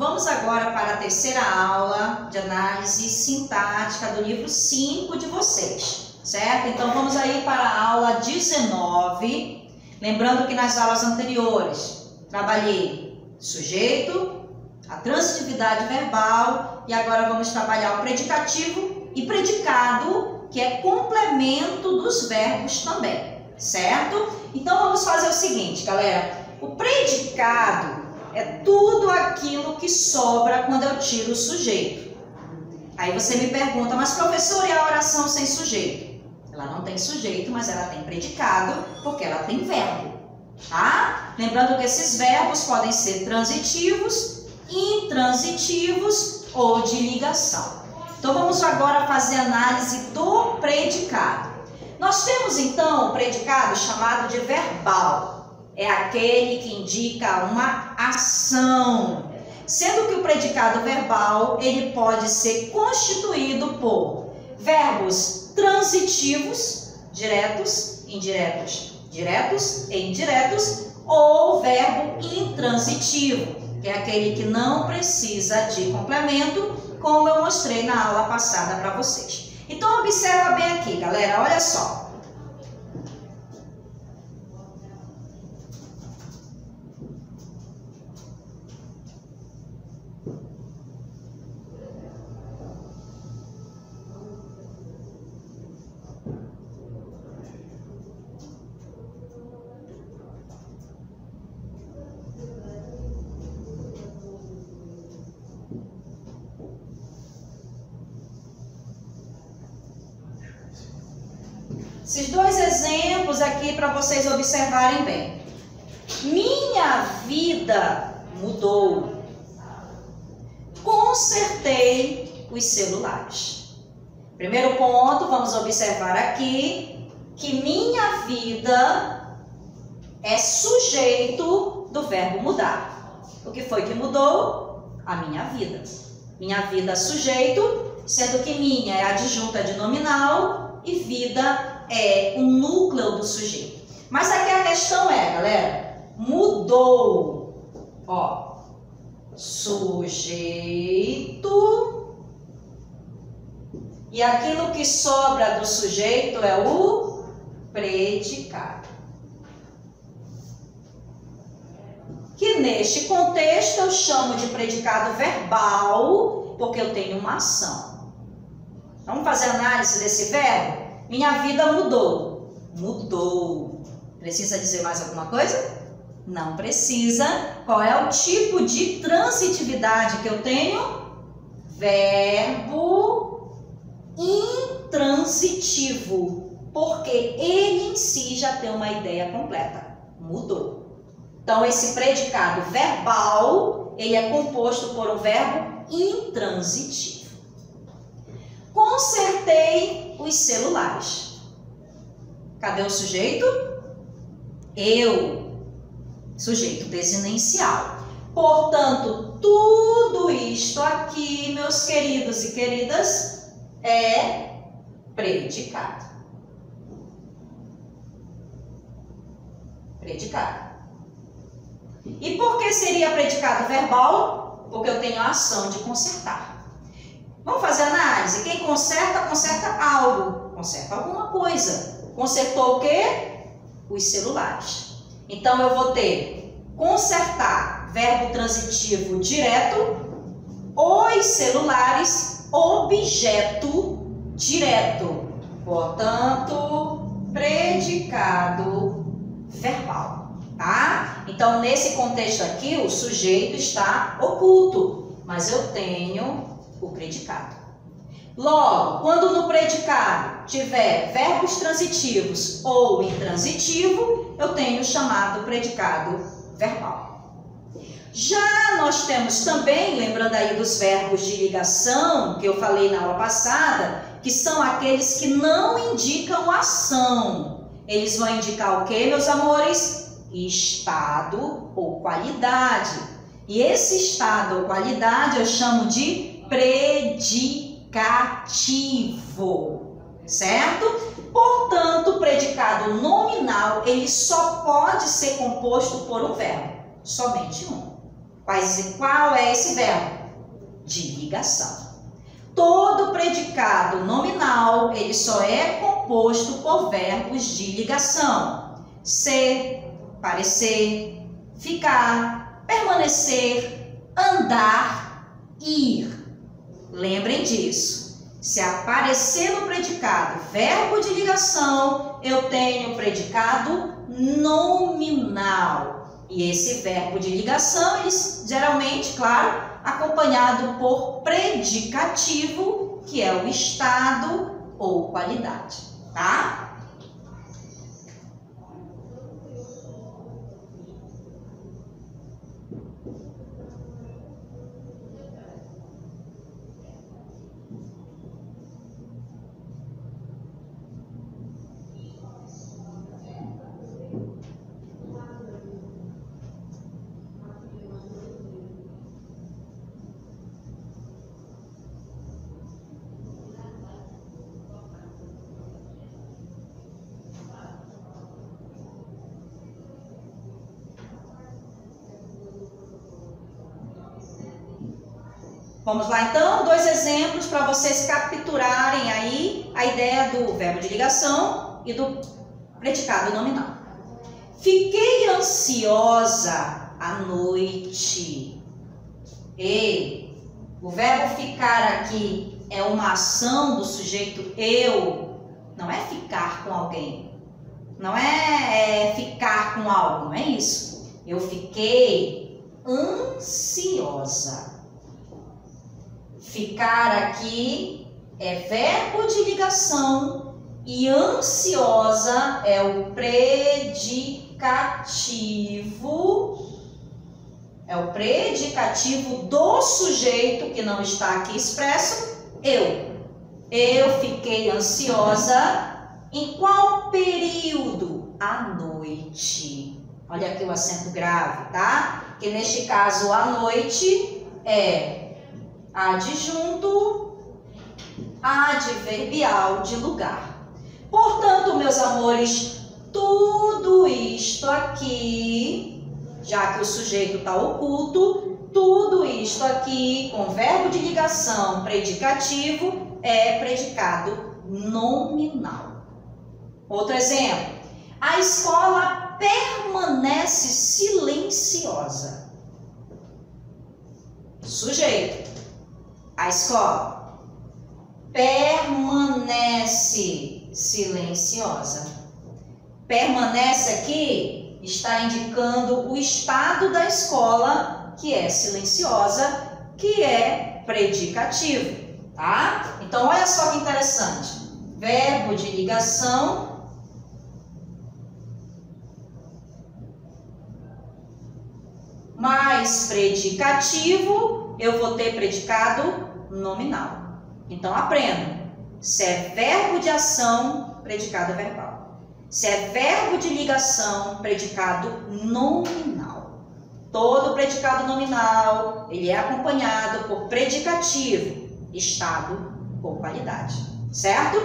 Vamos agora para a terceira aula de análise sintática do livro 5 de vocês, certo? Então vamos aí para a aula 19, lembrando que nas aulas anteriores trabalhei sujeito, a transitividade verbal e agora vamos trabalhar o predicativo e predicado, que é complemento dos verbos também, certo? Então vamos fazer o seguinte, galera, o predicado é tudo aquilo que sobra quando eu tiro o sujeito. Aí você me pergunta, mas professor, e a oração sem sujeito? Ela não tem sujeito, mas ela tem predicado, porque ela tem verbo, tá? Lembrando que esses verbos podem ser transitivos, intransitivos ou de ligação. Então vamos agora fazer análise do predicado. Nós temos então o predicado chamado de verbal. É aquele que indica uma ação, sendo que o predicado verbal ele pode ser constituído por verbos transitivos, diretos, indiretos, diretos e indiretos, ou verbo intransitivo, que é aquele que não precisa de complemento, como eu mostrei na aula passada para vocês. Então observa bem aqui, galera, olha só. Esses dois exemplos aqui para vocês observarem bem. Minha vida mudou. Consertei os celulares. Primeiro ponto, vamos observar aqui que minha vida é sujeito do verbo mudar. O que foi que mudou? A minha vida. Minha vida sujeito, sendo que minha é adjunta de nominal e vida é o núcleo do sujeito. Mas aqui a questão é, galera, mudou. Ó, sujeito. E aquilo que sobra do sujeito é o predicado. Que neste contexto eu chamo de predicado verbal, porque eu tenho uma ação. Vamos fazer análise desse verbo? Minha vida mudou. Mudou. Precisa dizer mais alguma coisa? Não precisa. Qual é o tipo de transitividade que eu tenho? Verbo intransitivo. Porque ele em si já tem uma ideia completa. Mudou. Então, esse predicado verbal, ele é composto por um verbo intransitivo. Consertei os celulares. Cadê o sujeito? Eu. Sujeito desinencial. Portanto, tudo isto aqui, meus queridos e queridas, é predicado. Predicado. E por que seria predicado verbal? Porque eu tenho a ação de consertar. Vamos fazer análise? Quem conserta, conserta algo. Conserta alguma coisa. Consertou o quê? Os celulares. Então, eu vou ter consertar, verbo transitivo direto, os celulares, objeto direto. Portanto, predicado verbal. Tá? Então, nesse contexto aqui, o sujeito está oculto, mas eu tenho o predicado. Logo, quando no predicado tiver verbos transitivos ou intransitivo, eu tenho o chamado predicado verbal. Já nós temos também, lembrando aí dos verbos de ligação, que eu falei na aula passada, que são aqueles que não indicam ação. Eles vão indicar o que, meus amores? Estado ou qualidade. E esse estado ou qualidade eu chamo de predicativo, certo? Portanto, o predicado nominal, ele só pode ser composto por um verbo, somente um. Qual é esse verbo? De ligação. Todo predicado nominal, ele só é composto por verbos de ligação. Ser, parecer, ficar, permanecer, andar, ir. Lembrem disso. Se aparecer no predicado verbo de ligação, eu tenho predicado nominal. E esse verbo de ligação, ele geralmente, claro, acompanhado por predicativo, que é o estado ou qualidade, tá? Vamos lá então, 2 exemplos para vocês capturarem aí a ideia do verbo de ligação e do predicado nominal. Fiquei ansiosa à noite. E o verbo ficar aqui é uma ação do sujeito eu, não é ficar com alguém, não é ficar com algo, não é isso. Eu fiquei ansiosa. Ficar aqui é verbo de ligação e ansiosa é o predicativo. É o predicativo do sujeito que não está aqui expresso, eu. Eu fiquei ansiosa em qual período? À noite. Olha aqui o acento grave, tá? Que neste caso, à noite é adjunto adverbial de lugar. Portanto, meus amores, tudo isto aqui, já que o sujeito está oculto, tudo isto aqui com verbo de ligação predicativo é predicado nominal. Outro exemplo. A escola permanece silenciosa. Sujeito. A escola permanece silenciosa. Permanece aqui está indicando o estado da escola, que é silenciosa, que é predicativo, tá? Então, olha só que interessante. Verbo de ligação mais predicativo, eu vou ter predicado nominal. Então, aprenda. Se é verbo de ação, predicado verbal. Se é verbo de ligação, predicado nominal. Todo predicado nominal, ele é acompanhado por predicativo, estado ou qualidade. Certo?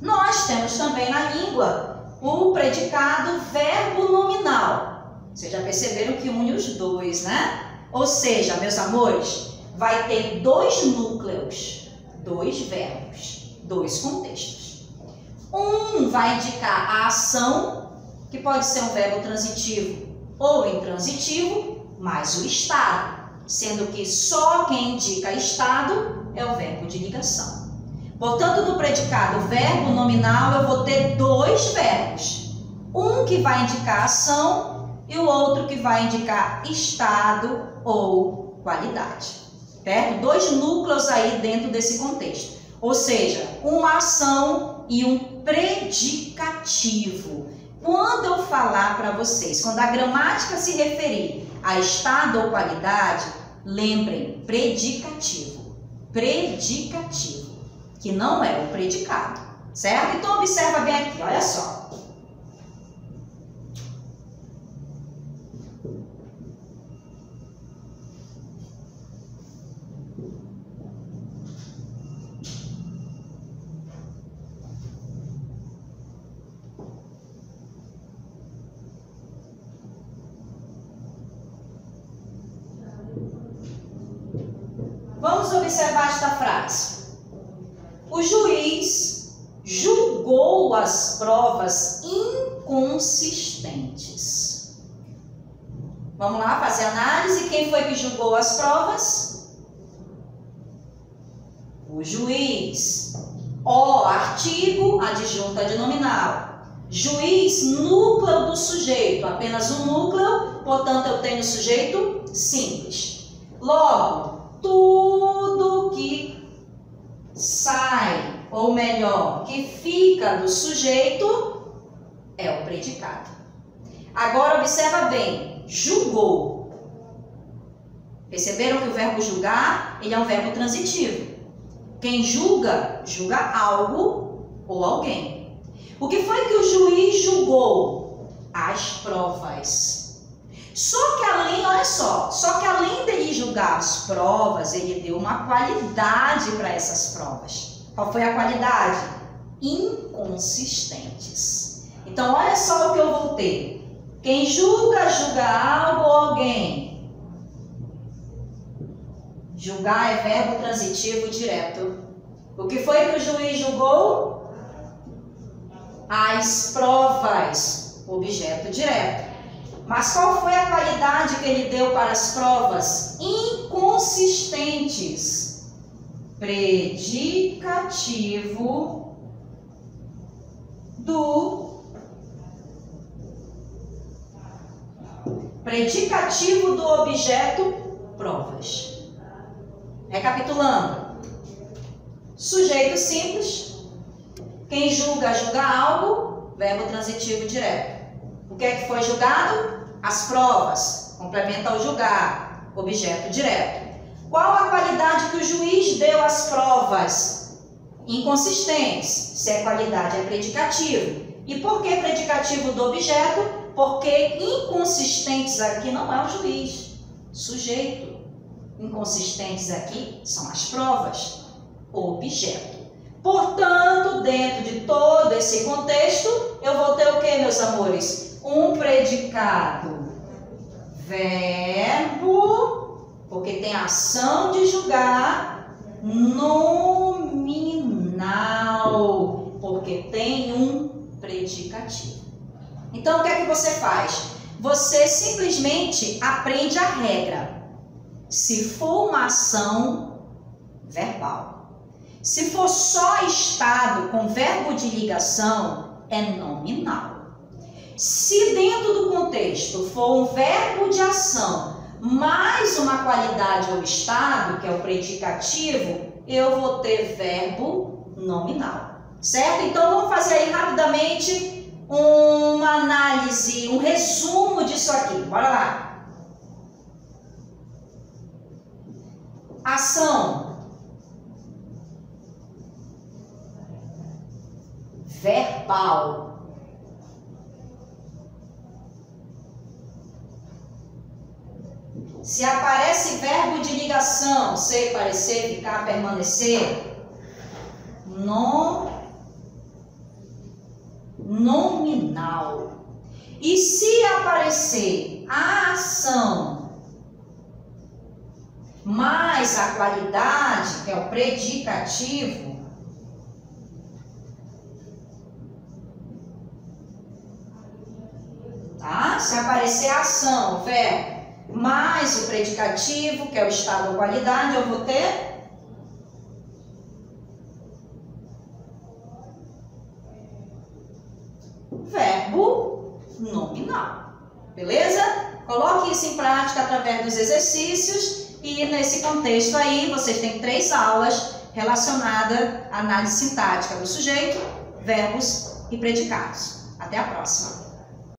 Nós temos também na língua o predicado verbo nominal. Vocês já perceberam que une os dois, né? Ou seja, meus amores, vai ter 2 núcleos, 2 verbos, 2 contextos. Um vai indicar a ação, que pode ser um verbo transitivo ou intransitivo, mais o estado, sendo que só quem indica estado é o verbo de ligação. Portanto, no predicado verbo nominal, eu vou ter 2 verbos. Um que vai indicar ação e o outro que vai indicar estado ou qualidade. Certo? 2 núcleos aí dentro desse contexto. Ou seja, uma ação e um predicativo. Quando eu falar para vocês, quando a gramática se referir a estado ou qualidade, lembrem, predicativo. Predicativo, que não é o predicado. Certo? Então, observa bem aqui, olha só. Vamos observar esta frase. O juiz julgou as provas inconsistentes. Vamos lá fazer análise. Quem foi que julgou as provas? O juiz. O, artigo, adjunto adnominal. Juiz, núcleo do sujeito. Apenas um núcleo, portanto eu tenho sujeito simples. Logo, tudo que sai, ou melhor, que fica do sujeito é o predicado. Agora observa bem, julgou. Perceberam que o verbo julgar, ele é um verbo transitivo. Quem julga, julga algo ou alguém. O que foi que o juiz julgou? As provas. Só que além, olha só, só que além dele julgar as provas, ele deu uma qualidade para essas provas. Qual foi a qualidade? Inconsistentes. Então, olha só o que eu vou ter. Quem julga, julga algo ou alguém. Julgar é verbo transitivo direto. O que foi que o juiz julgou? As provas, objeto direto. Mas qual foi a qualidade que ele deu para as provas? Inconsistentes. Predicativo do objeto provas. Recapitulando. Sujeito simples. Quem julga, julga algo. Verbo transitivo direto. O que é que foi julgado? As provas. Complementa o julgar. Objeto direto. Qual a qualidade que o juiz deu às provas? Inconsistentes. Se é qualidade, é predicativo. E por que predicativo do objeto? Porque inconsistentes aqui não é o juiz. Sujeito. Inconsistentes aqui são as provas. Objeto. Portanto, dentro de todo esse contexto, eu vou ter o que, meus amores? Um predicado verbo, porque tem a ação de julgar, nominal, porque tem um predicativo. Então, o que é que você faz? Você simplesmente aprende a regra. Se for uma ação verbal. Se for só estado com verbo de ligação, é nominal. Se dentro do contexto for um verbo de ação mais uma qualidade ou estado, que é o predicativo, eu vou ter verbo nominal. Certo? Então, vamos fazer aí rapidamente uma análise, um resumo disso aqui. Bora lá. Ação. Verbal. Se aparece verbo de ligação, ser, parecer, ficar, permanecer, nominal. E se aparecer a ação mais a qualidade, que é o predicativo, tá? Se aparecer a ação, o verbo, mais o predicativo, que é o estado ou qualidade, eu vou ter verbo nominal. Beleza? Coloque isso em prática através dos exercícios e nesse contexto aí vocês têm 3 aulas relacionadas à análise sintática do sujeito, verbos e predicados. Até a próxima!